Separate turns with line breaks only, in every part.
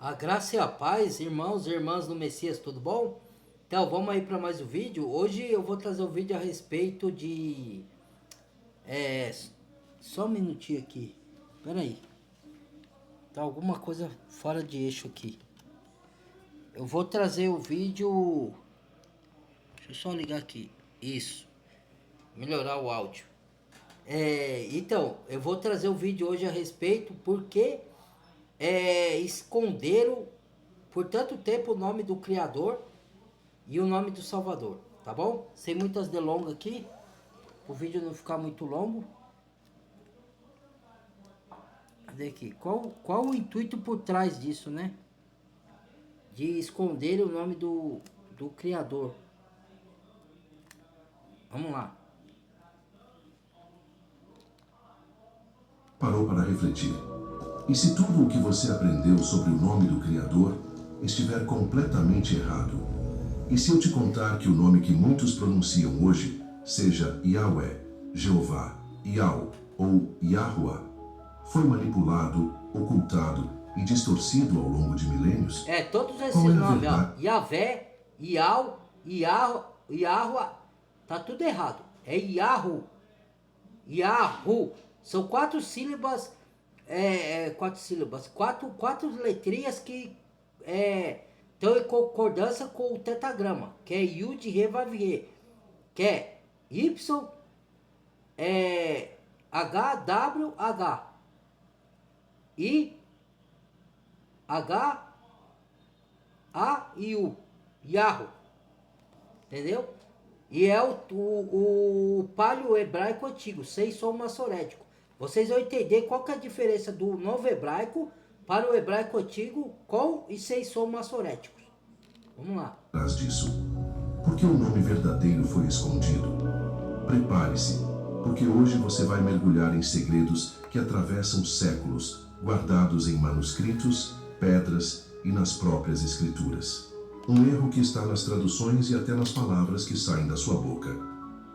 A graça e a paz, irmãos e irmãs do Messias, tudo bom? Então, vamos aí para mais um vídeo. Hoje eu vou trazer um vídeo a respeito de... É... Só um minutinho aqui. Pera aí. Tá alguma coisa fora de eixo aqui. Eu vou trazer o vídeo... Deixa eu só ligar aqui. Isso. Melhorar o áudio. Então, eu vou trazer o vídeo hoje a respeito porque esconderam por tanto tempo o nome do Criador e o nome do Salvador, tá bom? Sem muitas delongas aqui, o vídeo não ficar muito longo. Cadê aqui? Qual o intuito por trás disso, né? De esconder o nome do Criador. Vamos lá.
Parou para refletir. E se tudo o que você aprendeu sobre o nome do Criador estiver completamente errado? E se eu te contar que o nome que muitos pronunciam hoje seja Yahweh, Jeová, Yahw ou Yahuwah, foi manipulado, ocultado e distorcido ao longo de milênios?
Todos esses
Qual é a
nomes, ó.
verdade?
Yavé, Yahu, Yahuwah, tá tudo errado. É Yahu, Yahu. São quatro sílabas, quatro letrinhas que estão em concordância com o tetagrama, que é Yud, Re, Vav, Re, que é Y, H, W, H, I, H, A e U, Yahoo, entendeu? E é o paleo hebraico antigo, sem som massorético. Vocês vão entender qual que é a diferença do novo hebraico para o hebraico antigo com e sem som massoréticos. Vamos lá.
Atrás disso? Porque o nome verdadeiro foi escondido. Prepare-se, porque hoje você vai mergulhar em segredos que atravessam séculos, guardados em manuscritos, pedras e nas próprias escrituras. Um erro que está nas traduções e até nas palavras que saem da sua boca.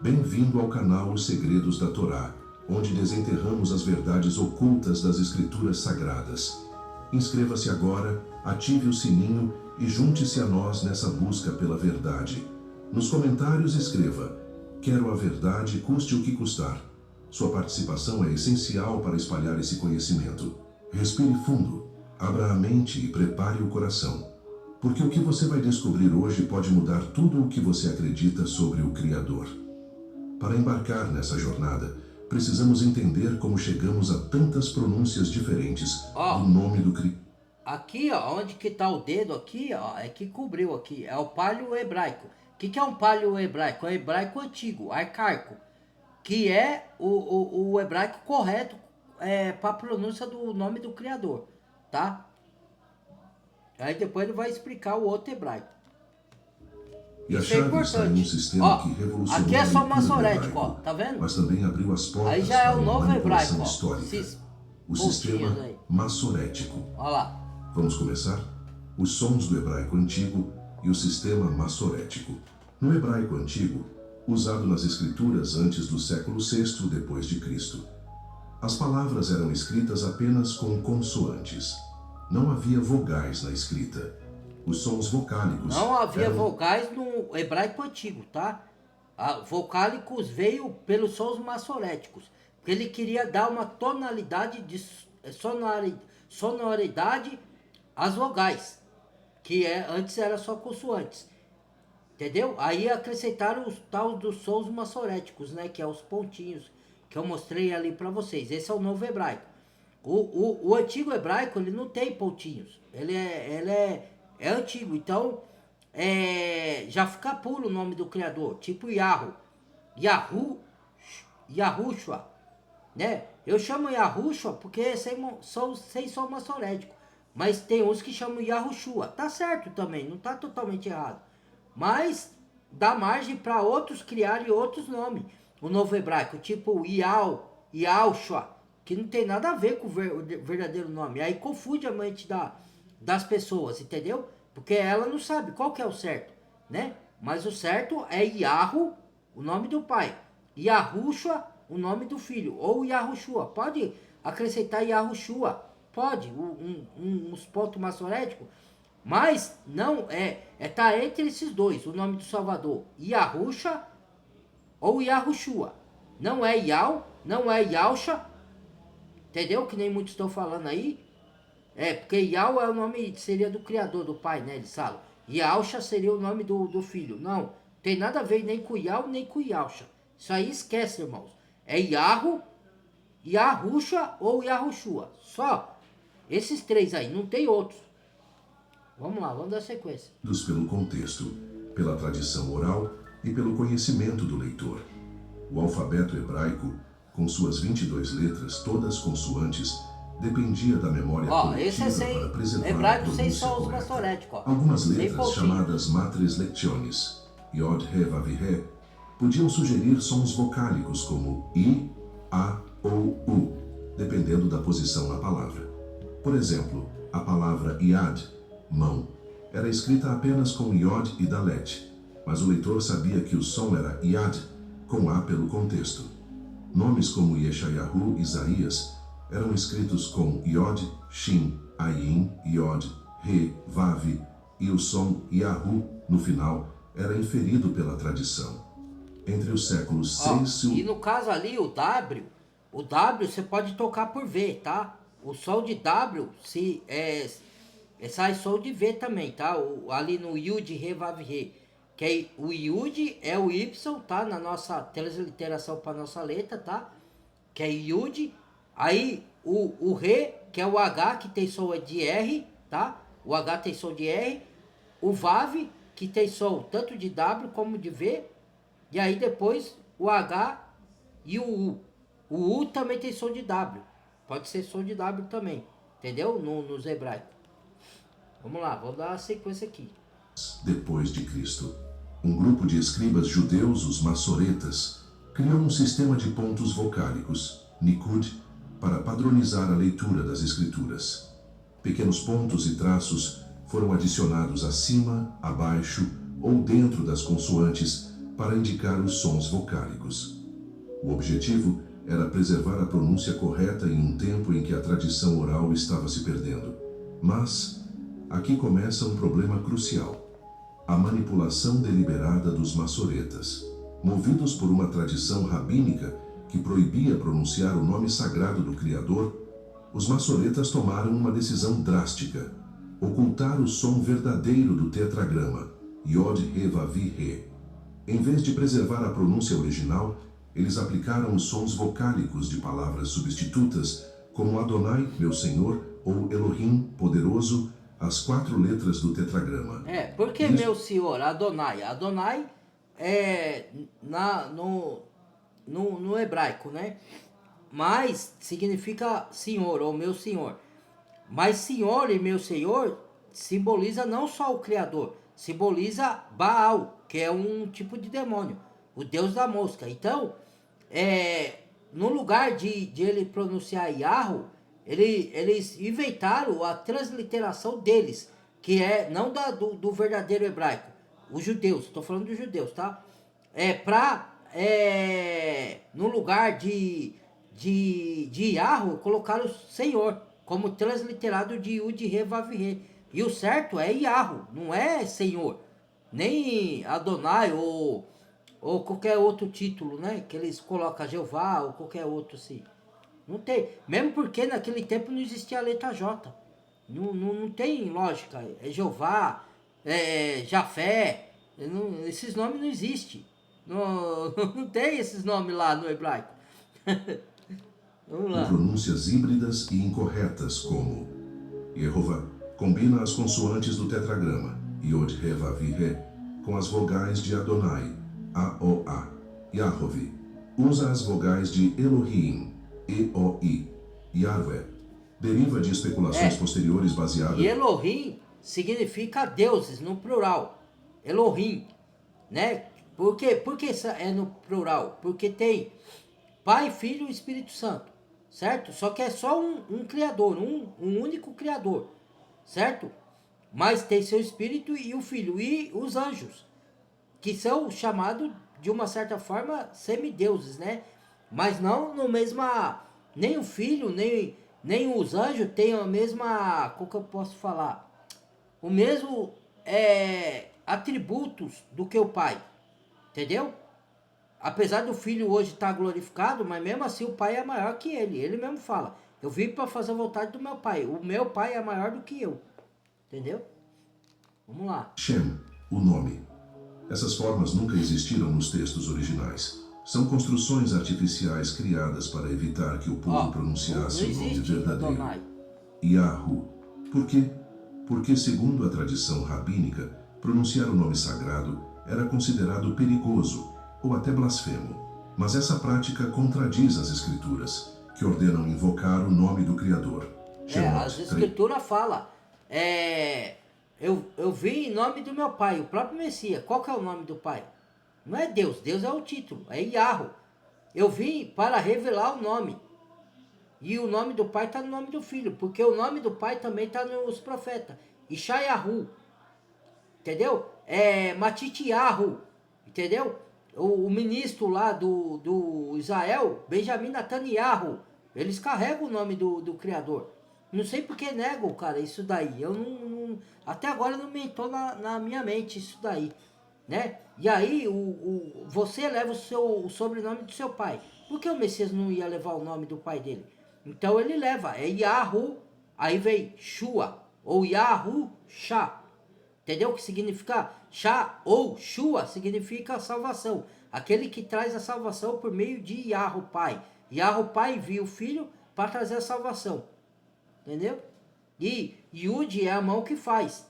Bem-vindo ao canal Os Segredos da Torá, onde desenterramos as verdades ocultas das escrituras sagradas. Inscreva-se agora, ative o sininho e junte-se a nós nessa busca pela verdade. Nos comentários escreva: quero a verdade, custe o que custar. Sua participação é essencial para espalhar esse conhecimento. Respire fundo, abra a mente e prepare o coração. Porque o que você vai descobrir hoje pode mudar tudo o que você acredita sobre o Criador. Para embarcar nessa jornada, precisamos entender como chegamos a tantas pronúncias diferentes do nome do Criador.
Aqui, ó, onde que tá o dedo aqui, ó, é que cobriu aqui, é o paleo hebraico. O que é um paleo hebraico? É o hebraico antigo, arcaico, que é o hebraico correto para a pronúncia do nome do Criador, tá? Aí depois ele vai explicar o outro hebraico.
E a
Isso é
chave está em um
importante.
sistema
Ó,
que revolucionou
aqui é
a
só
leitura do
massorético, ó,
hebraico,
tá vendo?
mas também abriu as portas
Aí já é
para
o
uma
novo
manipulação
hebraico, ó.
histórica.
Esses
O
pontinhos
sistema
aí.
massorético.
Ó lá.
Vamos começar? Os sons do hebraico antigo e o sistema massorético. No hebraico antigo, usado nas escrituras antes do século VI depois de Cristo, as palavras eram escritas apenas com consoantes. Não havia vogais na escrita. Os sons vocálicos
Não havia
eram...
vogais no hebraico antigo, tá? Vocálicos veio pelos sons massoréticos, porque ele queria dar uma tonalidade de sonoridade às vogais, que antes era só consoantes, entendeu? Aí acrescentaram os tal dos sons massoréticos, né? Que é os pontinhos que eu mostrei ali para vocês. Esse é o novo hebraico. O antigo hebraico, ele não tem pontinhos. Ele é antigo, então já fica puro o nome do Criador, tipo Yahoo, Yahu, Yahushua, né? Eu chamo Yahushua porque sem som massorético, mas tem uns que chamam Yahushua, tá certo também, não tá totalmente errado, mas dá margem para outros criarem outros nomes. O novo hebraico, tipo Yal, Yalshua, que não tem nada a ver com o verdadeiro nome. Aí confunde a mente das pessoas, entendeu? Porque ela não sabe qual que é o certo, né? Mas o certo é Yahu, o nome do pai. Yahushua, o nome do filho. Ou Yahushua. Pode acrescentar Yahushua, Pode, uns pontos maçoréticos, mas não tá entre esses dois, o nome do Salvador, Yahusha ou Yahushua. Não é Yau, não é Yahusha, entendeu? Que nem muitos estão falando aí. Porque Yau é o nome, seria do criador, do pai, né? Eles falam. Yahusha seria o nome do filho. Não, tem nada a ver nem com Yau, nem com Yahusha. Isso aí esquece, irmãos. É Yahu, Yahusha ou Yahushua. Só esses três aí, não tem outros. Vamos lá, vamos dar sequência.
Pelo contexto, pela tradição oral e pelo conhecimento do leitor. O alfabeto hebraico, com suas 22 letras, todas consoantes, dependia da memória coletiva para preservar
hebraico
a
sem
pronúncia
sons
correta.
maçoréticos.
Algumas letras, chamadas matres lectiones, Yod, He, Vav e He, podiam sugerir sons vocálicos como I, A ou U, dependendo da posição na palavra. Por exemplo, a palavra Yad, mão, era escrita apenas com Yod e Dalet, mas o leitor sabia que o som era Yad, com A pelo contexto. Nomes como Yeshayahu, Isaías, eram escritos com Yod, Shin, Ayin, Yod, He, Vav, e o som Yahu, no final, era inferido pela tradição. Entre os séculos 6
e no caso ali, o W você pode tocar por V, tá? O som de W sai som de V também, tá? Ali no Yud, Re, Vav, Re. Que o Yud é o Y, tá? Na nossa transliteração para nossa letra, tá? Que é Yud. Aí o Re, que é o H, que tem som de R, tá? O H tem som de R. O Vav, que tem som tanto de W como de V. E aí depois o H e o U. O U também tem som de W. Pode ser som de W também. Entendeu? Nos hebraicos. Vamos lá, vamos dar a sequência aqui.
Depois de Cristo, um grupo de escribas judeus, os maçoretas, criou um sistema de pontos vocálicos, Nikud, para padronizar a leitura das escrituras. Pequenos pontos e traços foram adicionados acima, abaixo ou dentro das consoantes para indicar os sons vocálicos. O objetivo era preservar a pronúncia correta em um tempo em que a tradição oral estava se perdendo. Mas aqui começa um problema crucial: a manipulação deliberada dos maçoretas. Movidos por uma tradição rabínica que proibia pronunciar o nome sagrado do Criador, os maçoretas tomaram uma decisão drástica: ocultar o som verdadeiro do tetragrama, Yod, He, Vav, He. Em vez de preservar a pronúncia original, eles aplicaram os sons vocálicos de palavras substitutas, como Adonai, meu Senhor, ou Elohim, poderoso, as 4 letras do tetragrama.
Por que meu Senhor, Adonai? Adonai é no hebraico, né? Mas significa Senhor ou meu Senhor. Mas Senhor e meu Senhor simboliza não só o Criador, simboliza Baal, que é um tipo de demônio, o deus da mosca. Então, no lugar de ele pronunciar Yahoo, eles inventaram a transliteração deles, que é não do verdadeiro hebraico, os judeus, estou falando dos judeus, tá? No lugar de Yahoo, colocaram Senhor, como transliterado de Yud, Re, Vav, Re. E o certo é Yahoo, não é Senhor, nem Adonai ou qualquer outro título, né? Que eles colocam Jeová ou qualquer outro assim. Não tem. Mesmo porque naquele tempo não existia a letra J. Não tem lógica. É Jeová, Jafé. Esses nomes não existem. Não tem esses nomes lá no hebraico. Vamos lá.
Pronúncias híbridas e incorretas, como Yehová combina as consoantes do tetragrama, Yod, He, Vav, He, com as vogais de Adonai, A-O-A. Yahovah usa as vogais de Elohim, E-O-I. Yahweh deriva de especulações posteriores baseadas...
E Elohim significa deuses, no plural. Elohim, né? Por que é no plural? Porque tem Pai, Filho e Espírito Santo, certo? Só que é só um criador, um único criador, certo? Mas tem seu Espírito e o Filho e os anjos, que são chamados de uma certa forma semideuses, né? Mas não no mesma, nem o Filho, nem nem os anjos têm a mesma, como que eu posso falar? O mesmo atributos do que o Pai, entendeu? Apesar do Filho hoje estar glorificado, mas mesmo assim o Pai é maior que ele. Ele mesmo fala, eu vim para fazer a vontade do meu Pai. O meu Pai é maior do que eu, entendeu? Vamos lá.
Shem, o nome. Essas formas nunca existiram nos textos originais. São construções artificiais criadas para evitar que o povo pronunciasse o nome verdadeiro.
Adonai.
Yahu. Por quê? Porque, segundo a tradição rabínica, pronunciar o nome sagrado era considerado perigoso ou até blasfemo. Mas essa prática contradiz as escrituras, que ordenam invocar o nome do Criador.
As escrituras falam, eu vim em nome do meu Pai, o próprio Messias. Qual que é o nome do Pai? Não é Deus, Deus é o título, é Yahweh. Eu vim para revelar o nome. E o nome do Pai está no nome do Filho, porque o nome do Pai também está nos profetas. Ishayahu, entendeu? Matitiyahu, entendeu? O ministro lá do Israel, Benjamin Netanyahu, eles carregam o nome do Criador. Não sei porque negam, cara, isso daí. Eu não até agora não me entrou na minha mente isso daí, né? E aí você leva o sobrenome do seu pai. Por que o Messias não ia levar o nome do pai dele? Então ele leva, é Yahu, aí vem Shua, ou Yahusha. Entendeu o que significa? Shá ou Shua significa salvação. Aquele que traz a salvação por meio de Yahu Pai. Yahu Pai envia o Filho para trazer a salvação. Entendeu? E Yud é a mão que faz.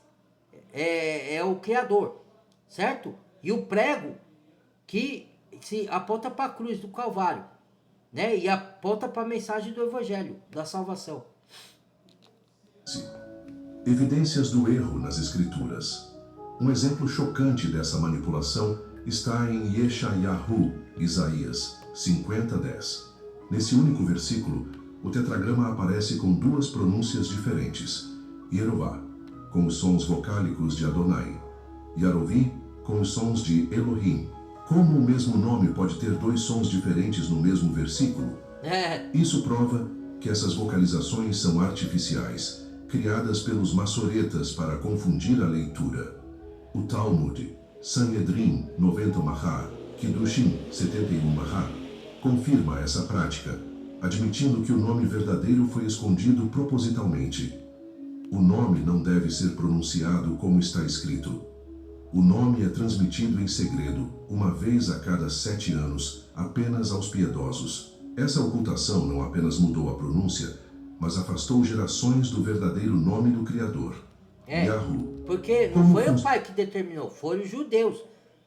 É o Criador. Certo? E o prego que se aponta para a cruz do Calvário. Né? E aponta para a mensagem do Evangelho, da salvação.
Evidências do erro nas Escrituras. Um exemplo chocante dessa manipulação está em Yeshayahu, Isaías 50:10. Nesse único versículo, o tetragrama aparece com duas pronúncias diferentes. Yerová, com os sons vocálicos de Adonai. Yarovi, com os sons de Elohim. Como o mesmo nome pode ter dois sons diferentes no mesmo versículo? Isso prova que essas vocalizações são artificiais, criadas pelos maçoretas para confundir a leitura. O Talmud, Sanhedrin 90 Mahá, Kiddushin 71 Mahá, confirma essa prática, admitindo que o nome verdadeiro foi escondido propositalmente. O nome não deve ser pronunciado como está escrito. O nome é transmitido em segredo, uma vez a cada 7 anos, apenas aos piedosos. Essa ocultação não apenas mudou a pronúncia, mas afastou gerações do verdadeiro nome do Criador. Yahu.
Porque não foi o Pai que determinou, foram os judeus,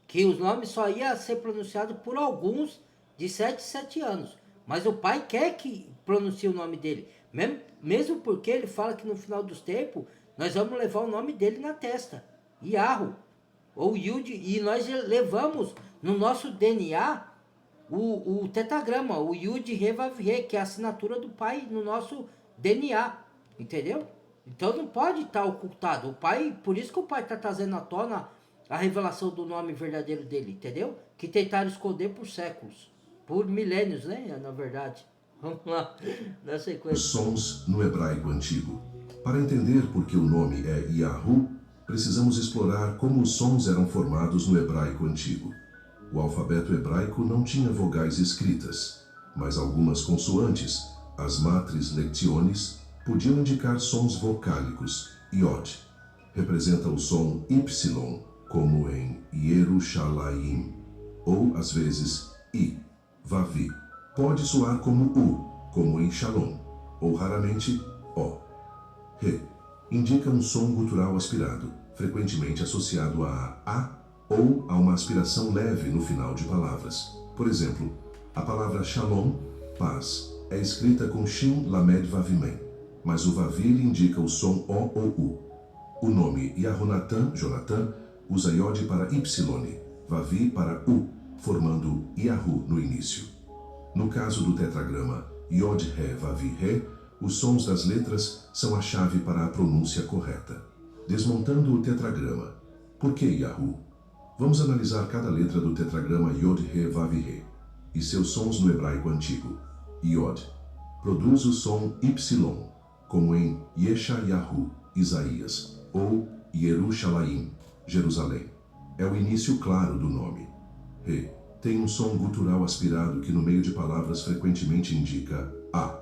que os nomes só iam ser pronunciados por alguns de 7 em 7 anos. Mas o Pai quer que pronuncie o nome dele, mesmo porque ele fala que no final dos tempos, nós vamos levar o nome dele na testa, Yahu. Ou Yud, e nós levamos no nosso DNA o tetragrama, o Yud Re Vav Re, que é a assinatura do Pai no nosso DNA, entendeu? Então não pode estar ocultado. O Pai, por isso que o Pai está trazendo à tona a revelação do nome verdadeiro dele, entendeu? Que tentaram esconder por séculos, por milênios, né? Na verdade. Vamos lá, na sequência.
Os sons no hebraico antigo. Para entender por que o nome é Yahu, precisamos explorar como os sons eram formados no hebraico antigo. O alfabeto hebraico não tinha vogais escritas, mas algumas consoantes, as matres lectiones, podiam indicar sons vocálicos. Iod representa o som Y, como em Yerushalayim, ou às vezes I. Vavi pode soar como U, como em Shalom, ou raramente O. Re indica um som gutural aspirado, frequentemente associado a ou a uma aspiração leve no final de palavras. Por exemplo, a palavra Shalom, paz, é escrita com Shin Lamed Vavimem, mas o Vavi indica o som O ou U. O nome Yahonatan, Jonathan, usa Yod para Y, Vavi para U, formando Yahu no início. No caso do tetragrama Yod Re Vavi Re, os sons das letras são a chave para a pronúncia correta. Desmontando o tetragrama. Por que Yahu? Vamos analisar cada letra do tetragrama Yod Re Vav Re e seus sons no hebraico antigo. Yod. produz o som Y, como em Yeshayahu, Isaías, ou Yerushalayim, Jerusalém. É o início claro do nome. Re tem um som gutural aspirado que no meio de palavras frequentemente indica A.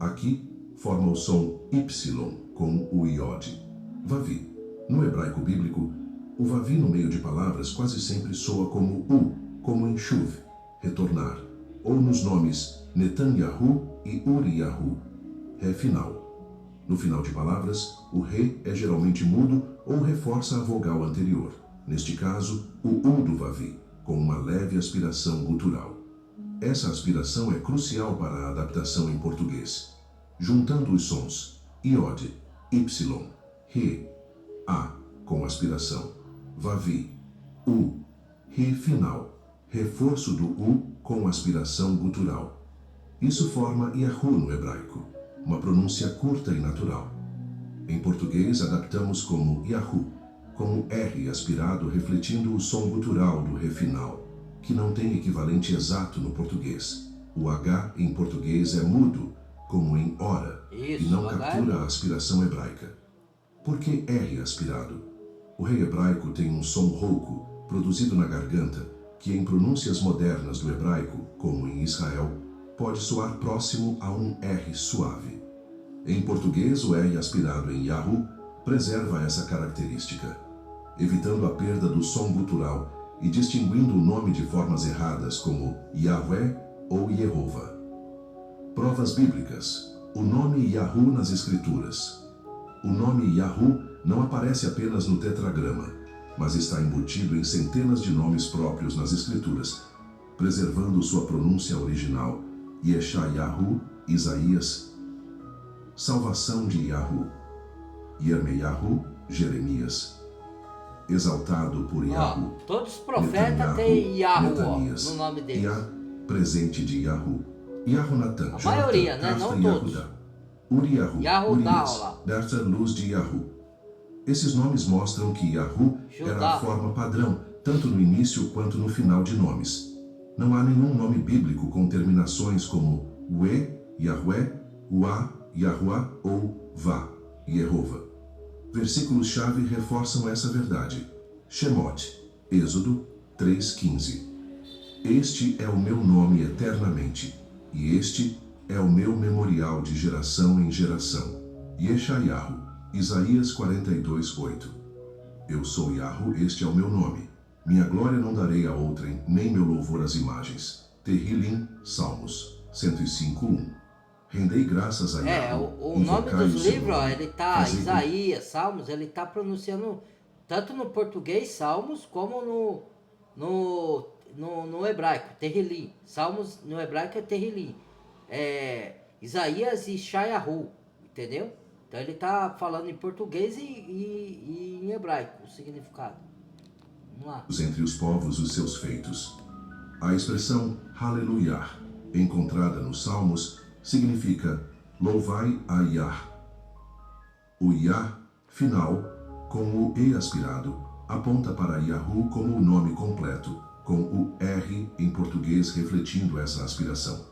Aqui, forma o som Y com o iode. Vavi. No hebraico bíblico, o vavi no meio de palavras quase sempre soa como U, como em Shuv, retornar, ou nos nomes Netanyahu e Uriyahu, ré final. No final de palavras, o re é geralmente mudo ou reforça a vogal anterior, neste caso, o U do vavi, com uma leve aspiração gutural. Essa aspiração é crucial para a adaptação em português. Juntando os sons iode, Y, re, A com aspiração, vavi, U, re final, reforço do U com aspiração gutural. Isso forma Yahu no hebraico, uma pronúncia curta e natural. Em português, adaptamos como Yahu, com o R aspirado refletindo o som gutural do re final, que não tem equivalente exato no português. O H em português é mudo, como em hora, e não captura a aspiração hebraica. Por que R aspirado? O rei hebraico tem um som rouco, produzido na garganta, que em pronúncias modernas do hebraico, como em Israel, pode soar próximo a um R suave. Em português, o R aspirado em Yahu preserva essa característica, evitando a perda do som gutural e distinguindo o nome de formas erradas como Yahweh ou Yehovah. Provas bíblicas. O nome Yahu nas Escrituras. O nome Yahu não aparece apenas no tetragrama, mas está embutido em centenas de nomes próprios nas Escrituras, preservando sua pronúncia original, Yeshayahu, Isaías, salvação de Yahu, Yermeyahu, Jeremias, exaltado por Yahu.
Todos os profetas têm Yahu no nome deles.
Yah, presente de Yahu. Yahunatan,
a maioria, né? Não todos.
Uriyahu,
Yahudá,
Berta, luz de Yahu. Esses nomes mostram que Yahu era a forma padrão, tanto no início quanto no final de nomes. Não há nenhum nome bíblico com terminações como Ue, Yahweh, Ua, Yahuá ou Vá, Yehovah. Versículos-chave reforçam essa verdade. Shemot, Êxodo 3:15. Este é o meu nome eternamente, e este é o meu memorial de geração em geração. Yeshayahu, Isaías 42:8. Eu sou Yahu, este é o meu nome. Minha glória não darei a outrem, nem meu louvor às imagens. Tehillim, Salmos 105:1. Rendei graças a Yahu.
O nome dos livros, ele tá, Isaías, Salmos, ele tá pronunciando tanto no português, Salmos, como no hebraico, Tehillim. Salmos no hebraico é Tehillim. Isaías e Shayahu, entendeu? Então ele tá falando em português e em hebraico, o significado. Vamos lá.
Entre os povos os seus feitos. A expressão Hallelujah, encontrada nos Salmos, significa louvai a Yah. O Yah final, com o E aspirado, aponta para Yahu como o nome completo, com o R em português refletindo essa aspiração.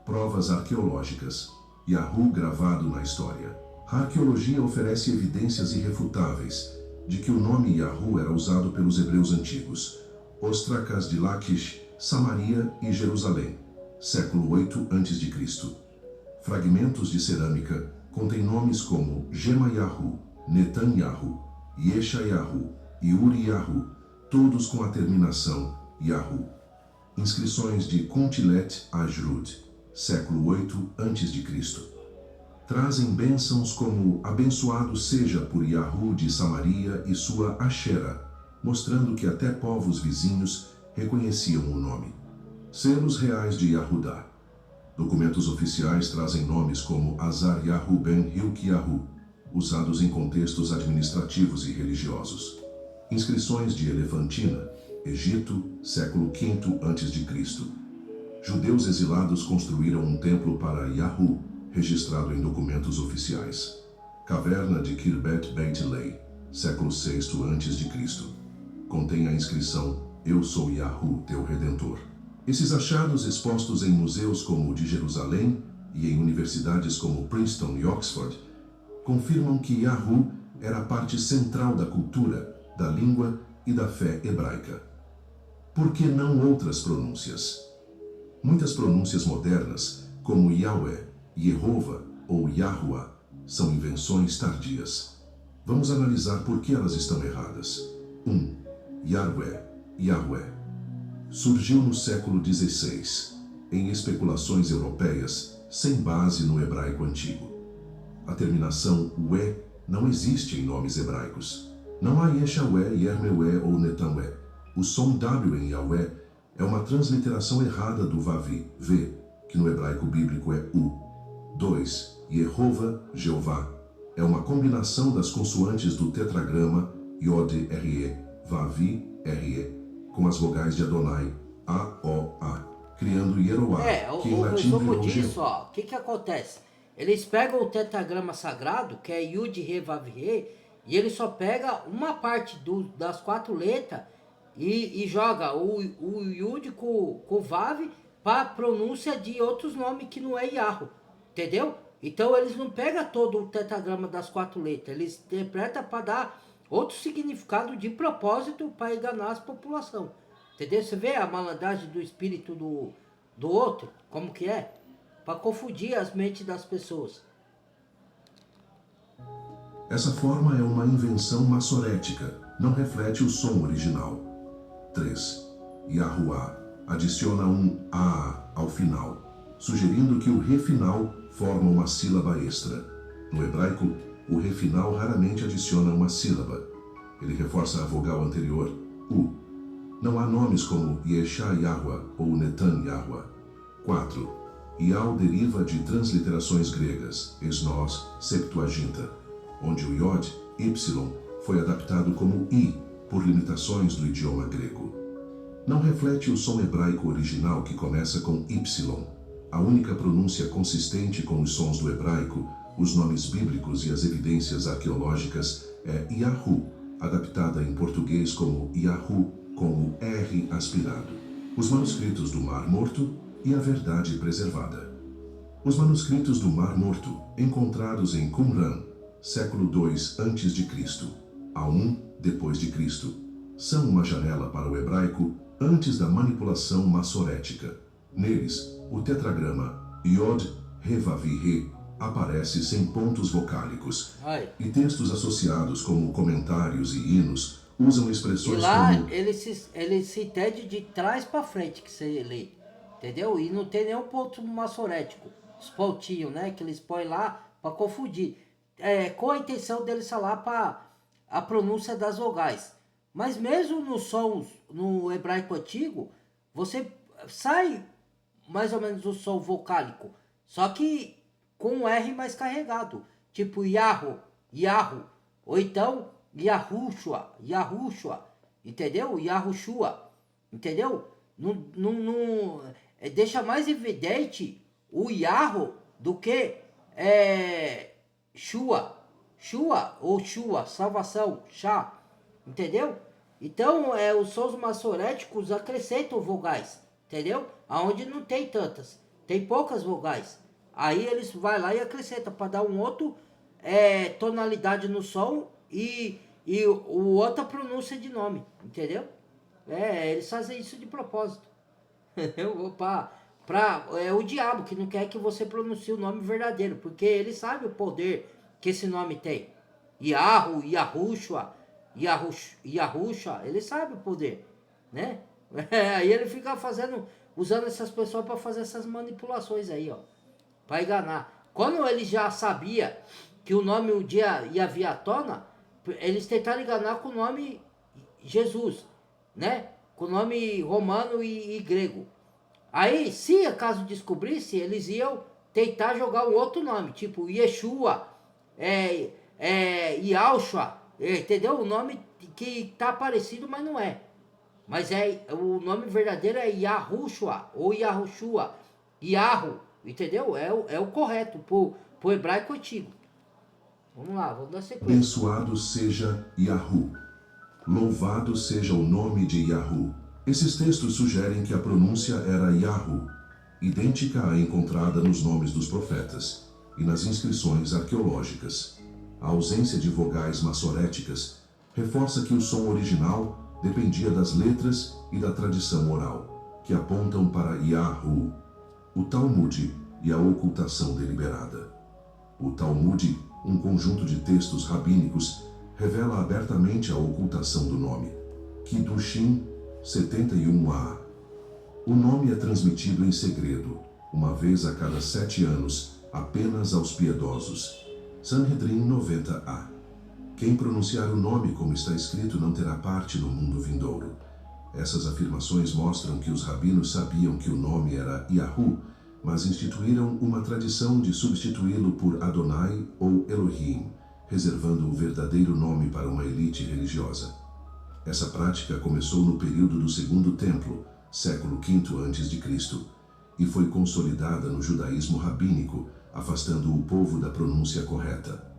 Provas arqueológicas. Yahu gravado na história. A arqueologia oferece evidências irrefutáveis de que o nome Yahu era usado pelos hebreus antigos. Ostracas de Laquish, Samaria e Jerusalém, século 8 a.C. Fragmentos de cerâmica contêm nomes como Gemayahu, Netanyahu, Yeshayahu e Uriyahu, todos com a terminação Yahu. Inscrições de Kuntilet Ajrud, século 8 a.C. Trazem bênçãos como abençoado seja por Yahu de Samaria e sua Ashera, mostrando que até povos vizinhos reconheciam o nome. Selos reais de Yahudá. Documentos oficiais trazem nomes como Azar Yahu ben Hilkiyahu, usados em contextos administrativos e religiosos. Inscrições de Elefantina, Egito, século V a.C. Judeus exilados construíram um templo para Yahu, registrado em documentos oficiais. Caverna de Kirbet Beit Lei, século VI a.C. Contém a inscrição Eu sou Yahu, teu Redentor. Esses achados expostos em museus como o de Jerusalém e em universidades como Princeton e Oxford, confirmam que Yahoo era a parte central da cultura, da língua e da fé hebraica. Por que não outras pronúncias? Muitas pronúncias modernas, como Yahweh, Yehovah ou Yahuwah, são invenções tardias. Vamos analisar por que elas estão erradas. 1. Yahweh, Yahweh. Surgiu no século XVI, em especulações europeias, sem base no hebraico antigo. A terminação ué não existe em nomes hebraicos. Não há Yeshawé, Yermeué ou Netanwé. O som W em Yahweh é uma transliteração errada do Vavi, V, que no hebraico bíblico é U. 2. Yehovah, Jeová. É uma combinação das consoantes do tetragrama Yod-RE, Vavi-RE, com as vogais de Adonai, A-O-A, criando Yeroá, que em
o
latim
resumo
virou
disso, ó, o que acontece? Eles pegam o tetragrama sagrado, que é Yud, Re, Vav, Re, e ele só pega uma parte das 4 letras e joga o Yud com o Vav para pronúncia de outros nomes que não é Yahoo, entendeu? Então eles não pegam todo o tetragrama das 4 letras, eles interpretam para dar outro significado de propósito para enganar a população. Entendeu? Você vê a malandragem do espírito do outro, como que é? Para confundir as mentes das pessoas.
Essa forma é uma invenção maçorética, não reflete o som original. 3. Yahuwah adiciona um A ao final, sugerindo que o Re final forma uma sílaba extra. No hebraico, o Re final raramente adiciona uma sílaba. Ele reforça a vogal anterior, U. Não há nomes como Yeshayahuah ou Netanyahuah. 4. Ial deriva de transliterações gregas, esnós, Septuaginta, onde o Yod, Y, foi adaptado como I, por limitações do idioma grego. Não reflete o som hebraico original que começa com Y. A única pronúncia consistente com os sons do hebraico, os nomes bíblicos e as evidências arqueológicas é Yahu, adaptada em português como Yahu, com o R aspirado. Os manuscritos do Mar Morto e a verdade preservada. Os manuscritos do Mar Morto, encontrados em Qumran, século II a.C., a 1 depois de Cristo, são uma janela para o hebraico antes da manipulação maçorética. Neles, o tetragrama Yod, Re, Vavi, Re aparece sem pontos vocálicos. E textos associados como comentários e hinos usam expressões
e lá,
como...
ele se entende de trás para frente que você lê, entendeu? E não tem nenhum ponto maçorético, os pontinhos, né, que eles põem lá para confundir. Com a intenção deles falar para a pronúncia das vogais. Mas mesmo nos sons, no hebraico antigo, você sai mais ou menos o som vocálico, só que com um R mais carregado, tipo Yahu, Yahu, ou então Yahushua, Yahushua, entendeu? Yahushua, entendeu? Deixa mais evidente o Yahu do que Shua, Shua ou Shua, salvação, Shá, entendeu? Então, os sons maçoréticos acrescentam vogais, entendeu? Aonde não tem tantas, tem poucas vogais. Aí eles vai lá e acrescentam para dar um outro tonalidade no som e outra pronúncia de nome, entendeu? Eles fazem isso de propósito. É o diabo que não quer que você pronuncie o nome verdadeiro, porque ele sabe o poder que esse nome tem. Yahu, Yahushua, Yahusha, ele sabe o poder, né? Aí ele fica usando essas pessoas para fazer essas manipulações aí, ó, para enganar. Quando ele já sabia que o nome um dia ia vir à tona, eles tentaram enganar com o nome Jesus, né? Com o nome romano e grego. Aí, se acaso descobrisse, eles iam tentar jogar um outro nome, tipo Yeshua, Yahshua, entendeu? O nome que tá parecido, mas não é. Mas o nome verdadeiro é Yahushua ou Yahushua, Yahu, entendeu? É o correto pro hebraico antigo. Vamos lá, vamos dar sequência.
Abençoado seja Yahu. Louvado seja o nome de Yahu. Esses textos sugerem que a pronúncia era Yahu. idêntica à encontrada nos nomes dos profetas e nas inscrições arqueológicas. A ausência de vogais massoréticas reforça que o som original dependia das letras e da tradição oral, que apontam para Yahu, o Talmud e a ocultação deliberada. O Talmud, um conjunto de textos rabínicos, revela abertamente a ocultação do nome. Kiddushin 71a. O nome é transmitido em segredo, uma vez a cada 7 anos, apenas aos piedosos. Sanhedrin 90a. Quem pronunciar o nome como está escrito não terá parte no mundo vindouro. Essas afirmações mostram que os rabinos sabiam que o nome era Yahu, mas instituíram uma tradição de substituí-lo por Adonai ou Elohim, reservando o verdadeiro nome para uma elite religiosa. Essa prática começou no período do Segundo Templo, século V a.C., e foi consolidada no judaísmo rabínico, afastando o povo da pronúncia correta.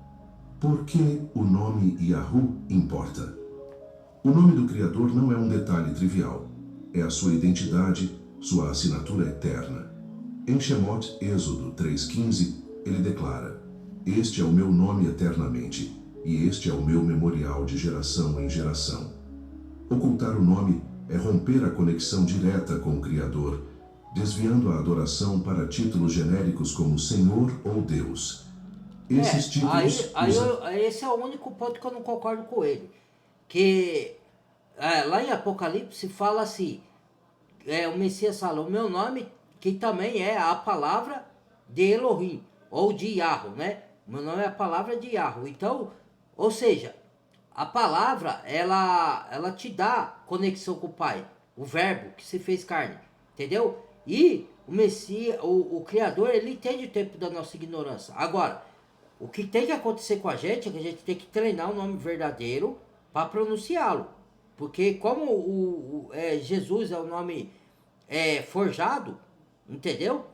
Por que o nome Yahu importa? O nome do Criador não é um detalhe trivial. É a sua identidade, sua assinatura eterna. Em Shemot, Êxodo 3,15, ele declara: "Este é o meu nome eternamente, e este é o meu memorial de geração em geração." Ocultar o nome é romper a conexão direta com o Criador, desviando a adoração para títulos genéricos como Senhor ou Deus. Esses títulos...
Esse é o único ponto que eu não concordo com ele. Que lá em Apocalipse fala assim, o Messias fala, o meu nome, que também é a palavra de Elohim, ou de Yahweh, né? O meu nome é a palavra de Yahweh. Então, ou seja, a palavra, ela te dá conexão com o Pai, o verbo que se fez carne, entendeu? E o Messias, o Criador, ele entende o tempo da nossa ignorância. Agora, o que tem que acontecer com a gente é que a gente tem que treinar o nome verdadeiro para pronunciá-lo. Porque como Jesus é o nome forjado, entendeu?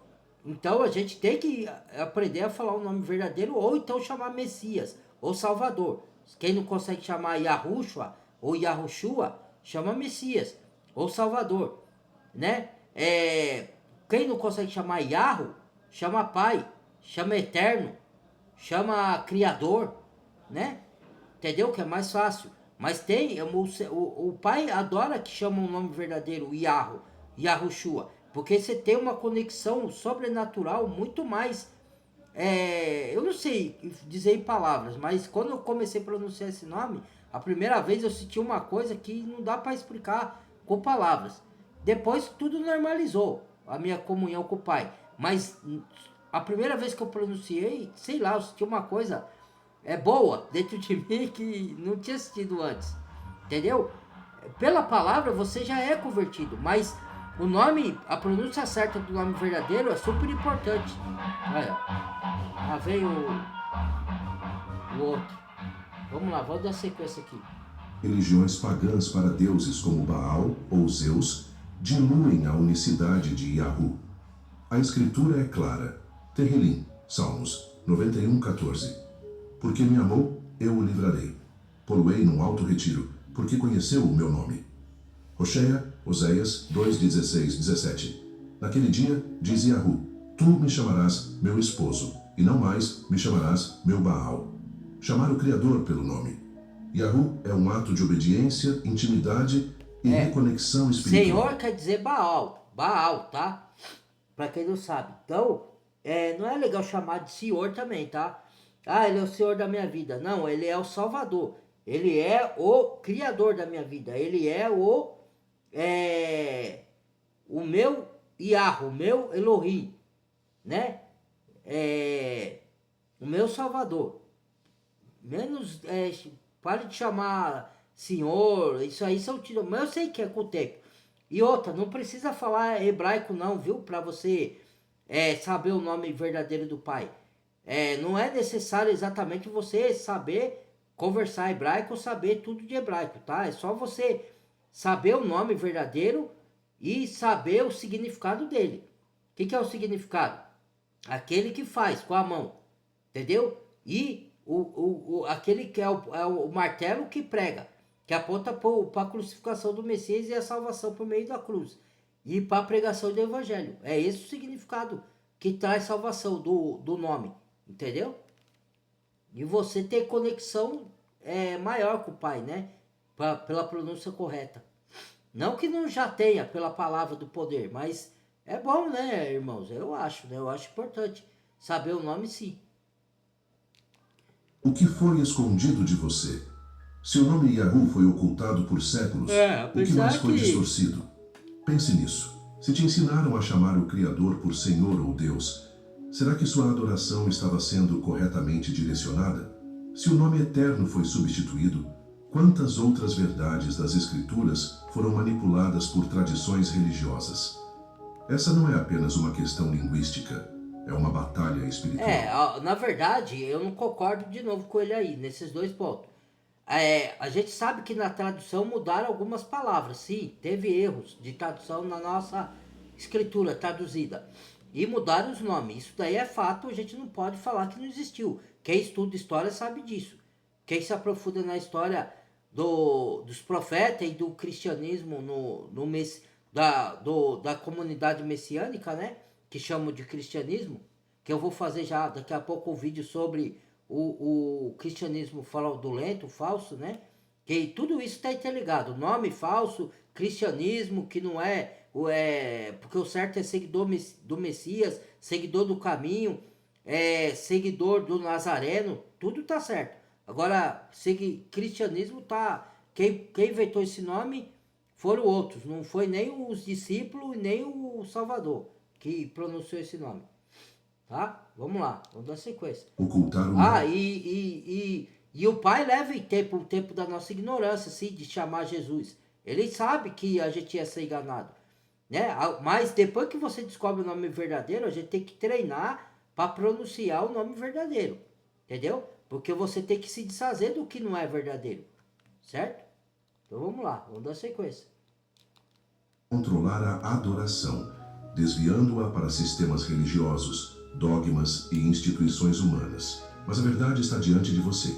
Então a gente tem que aprender a falar o nome verdadeiro ou então chamar Messias ou Salvador. Quem não consegue chamar Yahushua ou Yahushua, chama Messias ou Salvador, né? Quem não consegue chamar Yahu, chama Pai, chama Eterno, chama Criador, né? Entendeu? Que é mais fácil. Mas tem, o pai adora que chama o nome verdadeiro, Yahu, Yahushua, porque você tem uma conexão sobrenatural muito mais, eu não sei dizer em palavras, mas quando eu comecei a pronunciar esse nome, a primeira vez eu senti uma coisa que não dá para explicar com palavras. Depois tudo normalizou, a minha comunhão com o pai, mas a primeira vez que eu pronunciei, sei lá, eu senti uma coisa boa dentro de mim que não tinha sentido antes, entendeu? Pela palavra você já é convertido, mas o nome, a pronúncia certa do nome verdadeiro é super importante. Olha, lá vem o outro. Vamos lá, vamos dar sequência aqui.
Religiões pagãs para deuses como Baal ou Zeus diluem a unicidade de Yahu. A escritura é clara. Terrilim, Salmos 91:14. Porque me amou, eu o livrarei. Pô-lo-ei num alto retiro, porque conheceu o meu nome. Oséias 2:16-17. Naquele dia, diz Yahu, tu me chamarás meu esposo, e não mais me chamarás meu Baal. Chamar o Criador pelo nome. Yahu é um ato de obediência, intimidade e reconexão espiritual.
Senhor quer dizer Baal, tá? Pra quem não sabe. Então, não é legal chamar de Senhor também, tá? Ele é o Senhor da minha vida. Não, ele é o Salvador. Ele é o Criador da minha vida. Ele é o meu Yahweh, o meu Elohim, né? O meu Salvador. Menos, pare de chamar Senhor, isso aí são títulos, mas eu sei que é com o tempo. E outra, não precisa falar hebraico não, viu? Para você saber o nome verdadeiro do Pai. Não é necessário exatamente você saber conversar hebraico ou saber tudo de hebraico, tá? É só você saber o nome verdadeiro e saber o significado dele. O que é o significado? Aquele que faz com a mão, entendeu? E aquele que é o martelo que prega, que aponta para a crucificação do Messias e a salvação por meio da cruz. e para a pregação do evangelho. É esse o significado que traz salvação do nome, entendeu? E você ter conexão maior com o Pai, né? Pela pronúncia correta. Não que não já tenha pela palavra do poder, mas é bom, né, irmãos? Eu acho, né? Eu acho importante saber o nome, sim.
O que foi escondido de você? Se o nome Yahoo foi ocultado por séculos, o que mais
Apesar
foi
que
distorcido? Pense nisso. Se te ensinaram a chamar o Criador por Senhor ou Deus, será que sua adoração estava sendo corretamente direcionada? Se o nome eterno foi substituído, quantas outras verdades das Escrituras foram manipuladas por tradições religiosas? Essa não é apenas uma questão linguística, é uma batalha espiritual.
na verdade, eu não concordo de novo com ele aí, nesses dois pontos. A gente sabe que na tradução mudaram algumas palavras, sim, teve erros de tradução na nossa escritura traduzida. E mudaram os nomes, isso daí é fato, a gente não pode falar que não existiu. Quem estuda história sabe disso. Quem se aprofunda na história dos profetas e do cristianismo da comunidade messiânica, né? Que chamam de cristianismo, que eu vou fazer já daqui a pouco um vídeo sobre o cristianismo fraudulento, falso, né? Que tudo isso está interligado. Nome falso, cristianismo, que não porque o certo é seguidor do Messias, seguidor do caminho, seguidor do Nazareno, tudo tá certo. Agora, cristianismo tá. Quem inventou esse nome foram outros, não foi nem os discípulos nem o Salvador que pronunciou esse nome. Tá? Vamos lá, vamos dar sequência.
Ocultar o nome.
E o pai leva o tempo da nossa ignorância, assim, de chamar Jesus. Ele sabe que a gente ia ser enganado, né? Mas depois que você descobre o nome verdadeiro, a gente tem que treinar para pronunciar o nome verdadeiro, entendeu? Porque você tem que se desfazer do que não é verdadeiro, certo? Então vamos lá, vamos dar sequência.
Controlar a adoração, desviando-a para sistemas religiosos, dogmas e instituições humanas. Mas a verdade está diante de você.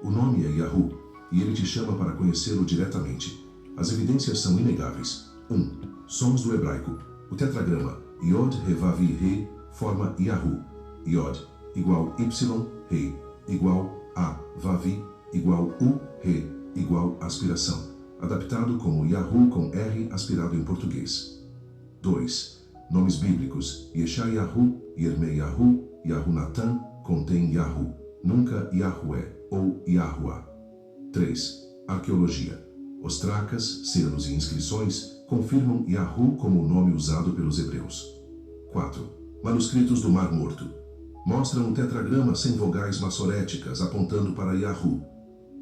O nome é Yahoo, e ele te chama para conhecê-lo diretamente. As evidências são inegáveis. 1. Sons do hebraico. O tetragrama Yod, Revav e Re forma Yahoo. Yod igual Y, Re igual A, Vavi igual U, Re igual aspiração. Adaptado como Yahoo com R aspirado em português. 2. Nomes bíblicos: Yeshayahu, Yermeyahu, Yahunatan, contém Yahoo, nunca Yahweh ou Yahuá. 3. Arqueologia. Ostracas, selos e inscrições confirmam Yahoo como o nome usado pelos hebreus. 4. Manuscritos do Mar Morto. Mostram um tetragrama sem vogais massoréticas apontando para Yahoo.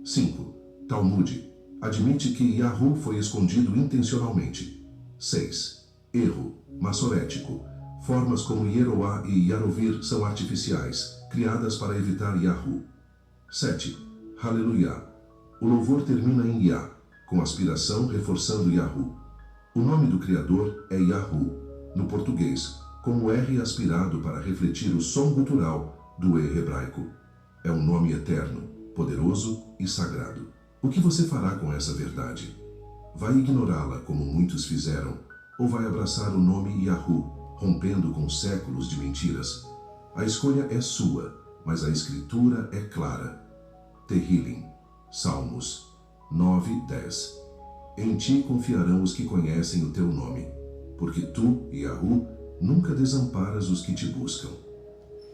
5. Talmud. Admite que Yahoo foi escondido intencionalmente. 6. Erro massorético. Formas como Yeroá e Yarovir são artificiais, criadas para evitar Yahoo. 7. Hallelujah. O louvor termina em Yah, com aspiração reforçando Yahoo. O nome do Criador é Yahoo, no português, com o R aspirado para refletir o som gutural do E hebraico. É um nome eterno, poderoso e sagrado. O que você fará com essa verdade? Vai ignorá-la como muitos fizeram, ou vai abraçar o nome Yahoo, rompendo com séculos de mentiras? A escolha é sua, mas a escritura é clara. Tehillim, Salmos 9:10. Em ti confiarão os que conhecem o teu nome, porque tu, Yahoo, nunca desamparas os que te buscam.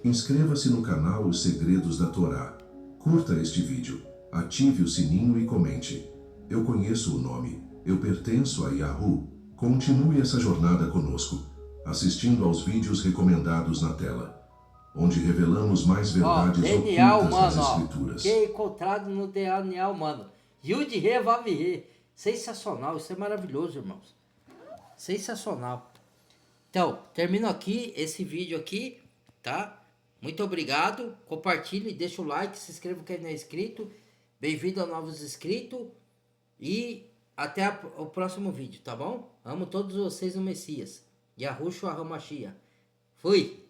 Inscreva-se no canal Os Segredos da Torá. Curta este vídeo, ative o sininho e comente. Eu conheço o nome, eu pertenço a Yahoo. Continue essa jornada conosco, assistindo aos vídeos recomendados na tela, onde revelamos mais verdades ocultas nas Escrituras.
Que é encontrado no DNA humano. Yud Re Vav Re. Sensacional, isso é maravilhoso, irmãos. Sensacional. Então, termino aqui esse vídeo aqui, tá? Muito obrigado. Compartilhe, deixa o like, se inscreva quem não é inscrito. Bem-vindo a novos inscritos. E até o próximo vídeo, tá bom? Amo todos vocês no Messias. Yahushua HaMashiach. Fui!